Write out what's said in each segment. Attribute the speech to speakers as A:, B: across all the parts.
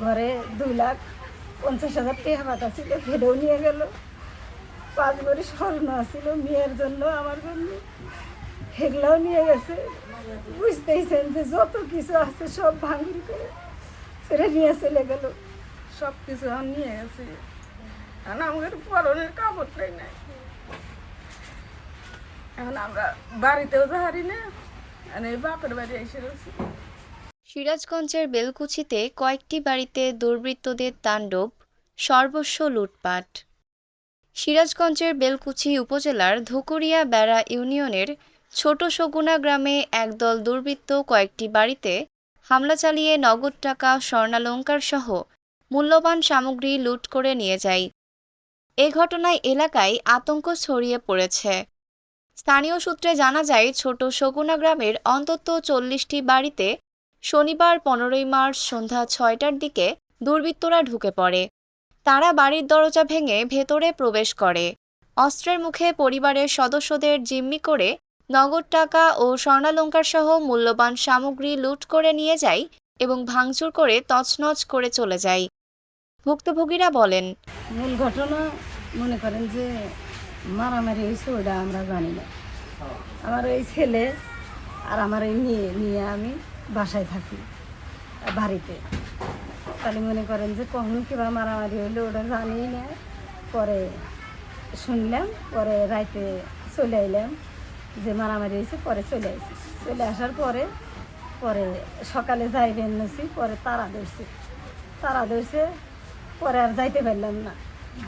A: ঘরে 2,50,000 টাকা বাটা ছিল, হেডেও নিয়ে গেল। 5 ভরি স্বর্ণ ছিল মেয়ের জন্য, আমার জন্য, হেগলাও নিয়ে গেছে। বুঝতেইছেন যে যত কিছু আছে সব ভাঙি করে ছেড়ে নিয়ে চলে গেল। সব কিছু আমি নিয়ে গেছি, আর আমাদের পরনের কাপড়টাই নাই। এখন আমরা বাড়িতেও যাহারি না, আর এই বাপের বাড়ি এসে রয়েছি।
B: সিরাজগঞ্জের বেলকুচিতে কয়েকটি বাড়িতে দুর্বৃত্তদের তাণ্ডব, সর্বস্ব লুটপাট। সিরাজগঞ্জের বেলকুচি উপজেলার ধুকুরিয়া বেড়া ইউনিয়নের ছোট সগুনা গ্রামে একদল দুর্বৃত্ত কয়েকটি বাড়িতে হামলা চালিয়ে নগদ টাকা, স্বর্ণালংকার সহ মূল্যবান সামগ্রী লুট করে নিয়ে যায়। এ ঘটনায় এলাকায় আতঙ্ক ছড়িয়ে পড়েছে। স্থানীয় সূত্রে জানা যায়, ছোট সগুনা গ্রামের অন্তত 40টি বাড়িতে শনিবার 15ই মার্চ সন্ধ্যা 6টার দিকে দুর্বৃত্তরা ঢুকে পড়ে। তারা বাড়ির দরজা ভেঙে ভেতরে প্রবেশ করে। অস্ত্রের মুখে পরিবারের সদস্যদের জিম্মি করে নগদ টাকা ও স্বর্ণালংকার সহ মূল্যবান সামগ্রী লুট করে নিয়ে যায় এবং ভাঙচুর করে তছনছ করে চলে যায়। ভুক্তভোগীরা বলেন,
A: মূল ঘটনা মনে করেন যে মারামারি হয়েছে, ওটা আমরা জানি না। আমার এই ছেলে আর আমার এই মেয়ে নিয়ে আমি বাসায় থাকি বাড়িতে। তাহলে মনে করেন যে কখন কিবা মারামারি হইলে ওটা জানি না। পরে শুনলাম, পরে রাইতে চলে আইলাম যে মারামারি হয়েছে। পরে চলে আসি, চলে আসার পরে পরে সকালে যাইবেন নছি, পরে তারা ধরছে। পরে আর যাইতে পারলাম না।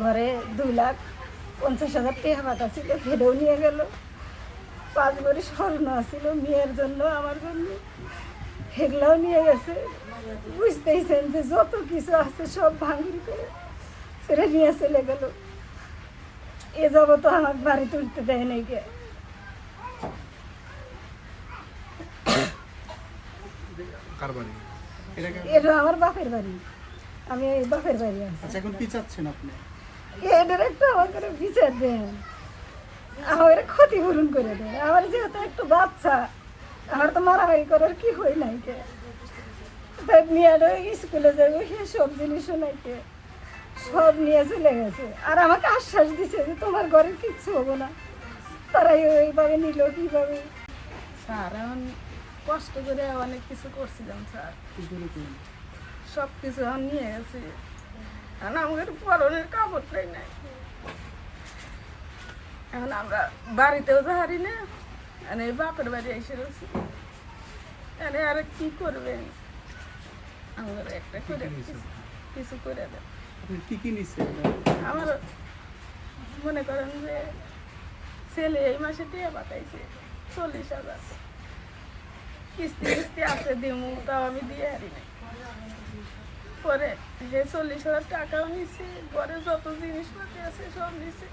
A: ঘরে 2,50,000 টাকা বাটা ছিল, হেডেও নিয়ে গেল। 5 ভরি স্বর্ণ ছিল মেয়ের জন্য, আমার জন্য, হেগলাও নিয়ে গেছে। বুঝতেইছেন যে যত কিছু আছে সব ভাঙি করে ছেড়ে নিয়ে চলে গেল। এ যাবো তো আমার বাড়ি তুলতে দেয় নাই গে। এটা আমার বাপের বাড়ি, আমি এই বাপের বাড়ি আছি।
C: আচ্ছা, এখন কি চাচ্ছেন আপনি?
A: এটার একটু আমাকে বিচার দেন, আমার ক্ষতিপূরণ করে দেন। আমার যেহেতু একটু বাচ্চা, আমার তো মারামারি করার কি হয় নাই কে। তাই মেয়েরা স্কুলে যাবে, সব জিনিসও নাই কে, সব নিয়ে চলে গেছে। আর আমাকে আশ্বাস দিছে যে তোমার ঘরে কিচ্ছু হবো না। তারাই ওইভাবে নিল কিভাবে। স্যার এখন কষ্ট করে অনেক কিছু করছিলাম স্যার, সব কিছু এখন নিয়ে গেছে। আর আমাদের পরনের কাপড়টাই নাই। এখন আমরা বাড়িতেও যাহারি না, আর এই বাপের বাড়ি এসে রয়েছি। আর কি করবেন, আমাদের একটা করে কিছু করে দেন।
C: আপনি কি কি নিচ্ছেন?
A: আমার মনে করেন যে ছেলে এই মাসে টিয়া পাঠাইছে 40,000, কিস্তি আছে দিমু, তাও আমি দিয়ে হারি নাই। পরে সে 40,000 টাকাও নিছে, ঘরে যত জিনিসপাতি আছে সব নিছে।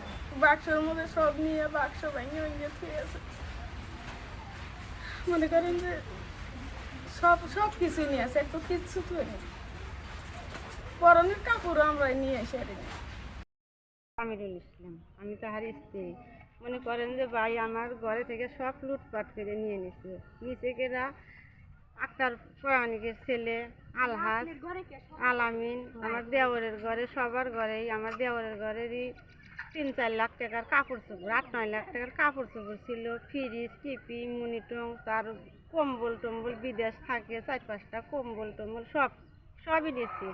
A: বাক্সের মধ্যে সব নিয়ে বাক্স ভেঙে ভেঙে থুয়ে আছে। মনে করেন যে সব কিছু নিয়ে আছে, একটু কিচ্ছু থুয়ে নেই। পরনের কাপড়ও আমরা নিয়ে এসে হারি নাই।
D: আমিরুল ইসলাম, আমি তাহার স্ত্রী। মনে করেন যে ভাই আমার ঘরে থেকে সব লুটপাট করে নিয়ে নিচে কেরা আক্তার পরাণিকের ছেলে আলহাজ, আলামিন, আমার দেওরের ঘরে, সবার ঘরেই, আমার দেওরের ঘরেরই 3-4 লাখ টাকার কাপড় চোপড়, 8-9 লাখ টাকার কাপড় চোপড় ছিল, ফ্রিজ, টিপি, মনিটং, তার কম্বল টম্বল, বিদেশ থাকে 4-5টা কম্বল টম্বল, সবই নিয়েছি।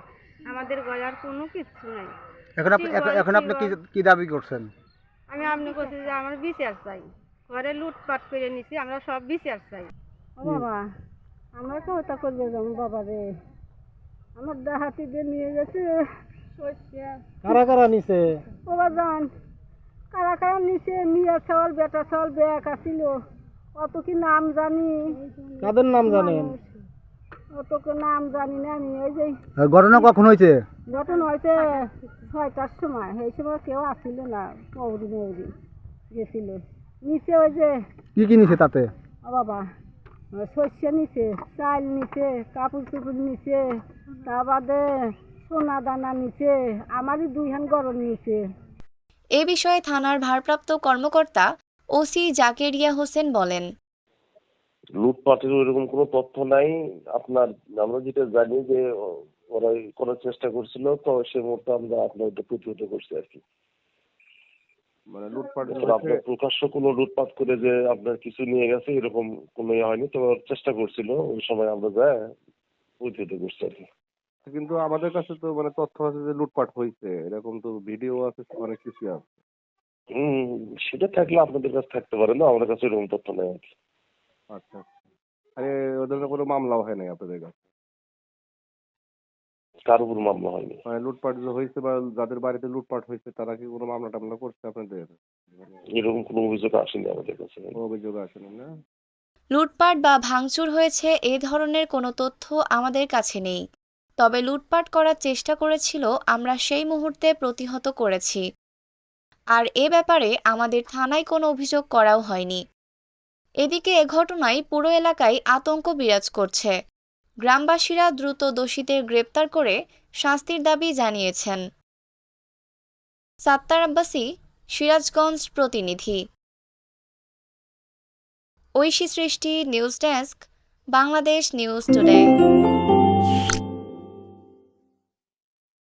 D: আমাদের ঘরে আর কোনো কিচ্ছু নাই।
C: এখন আপনি কি দাবি করছেন?
D: আমি আপনি বলছি যে আমার বিচার চাই। ঘরে লুটপাট করে নিছি, আমরা সব বিচার চাই। ও বাবা, আমরা তো ওটা করবে যাবো বাবা রে। আমার ডাহাতি দিয়ে নিয়ে গেছে।
C: কারা কারা নিছে?
D: বাবা যান, কারা কারা নিছে, মেয়ে চাল, বেটা চাল, ব্যাগ আসিল, অত কি নাম জানি।
C: কাদের নাম জানেন?
D: অত কি নাম জানি না আমি। ওই যে
C: ঘটনা কখন হয়েছে?
D: ঘটনা হয়েছে 6টার সময়। এই সময় কেউ আসিল না, মৌরি গেছিল। নিচে ওই যে
C: কি কি নিছে তাতে?
D: ও বাবা, শস্য নিচে, চাল নিচে, কাপড় চুপড় নিচে, তা বাদে সোনা দানা নিচে, আমারই 2 হান গরম নিচে।
B: এ বিষয়ে থানার ভারপ্রাপ্ত কর্মকর্তা ওসি জাকেরিয়া হোসেন বলেন,
E: লুটপাটের ওইরকম কোনো তথ্য নাই। আপনার আমরা যেটা জানি যে ওরা করার চেষ্টা করছিল, তো সে মুহূর্তে আমরা আপনার এটা প্রতিহত করছি আর কি।
F: মানে লুটপাট
E: এছাড়া আপনার প্রকাশ্য কোনো লুটপাট করে যে আপনার কিছু নিয়ে গেছে এরকম কোনো ইয়ে হয়নি, তো ওরা চেষ্টা করছিল, ওই সময় আমরা যাই প্রতিহত করছি আর কি।
F: কিন্তু আমাদের কাছে তো মানে তথ্য আছে যে লুটপাট হয়েছে, এরকম তো ভিডিও আছে, অনেক কিছু আছে।
E: সেটা থাকলে আপনাদের কাছে থাকতে পারে না, আমাদের কাছে এরকম তথ্য নেই আর কি।
F: আচ্ছা আচ্ছা। আরে ওদের কোনো মামলাও হয় নাই আপনাদের কাছে?
E: কার উপর মামলা হয়নি।
F: মানে লুটপাট যে হয়েছে বা যাদের বাড়িতে লুটপাট হয়েছে তারা কি কোনো মামলা টামলা করছে আপনাদের?
E: এরকম কোনো অভিযোগ আসেনি আমাদের কাছে।
F: অভিযোগ আসেনি না?
B: লুটপাট বা ভাঙচুর হয়েছে এ ধরনের কোনো তথ্য আমাদের কাছে নেই। তবে লুটপাট করার চেষ্টা করেছিল, আমরা সেই মুহূর্তে প্রতিহত করেছি। আর এ ব্যাপারে আমাদের থানায় কোনো অভিযোগ করাও হয়নি। এদিকে এ ঘটনায় পুরো এলাকায় আতঙ্ক বিরাজ করছে। গ্রামবাসীরা দ্রুত দোষীদের গ্রেপ্তার করে শাস্তির দাবি জানিয়েছেন। সাত্তার আব্বাসী, সিরাজগঞ্জ প্রতিনিধি। ঐশী সৃষ্টি, news desk, Bangladesh news today.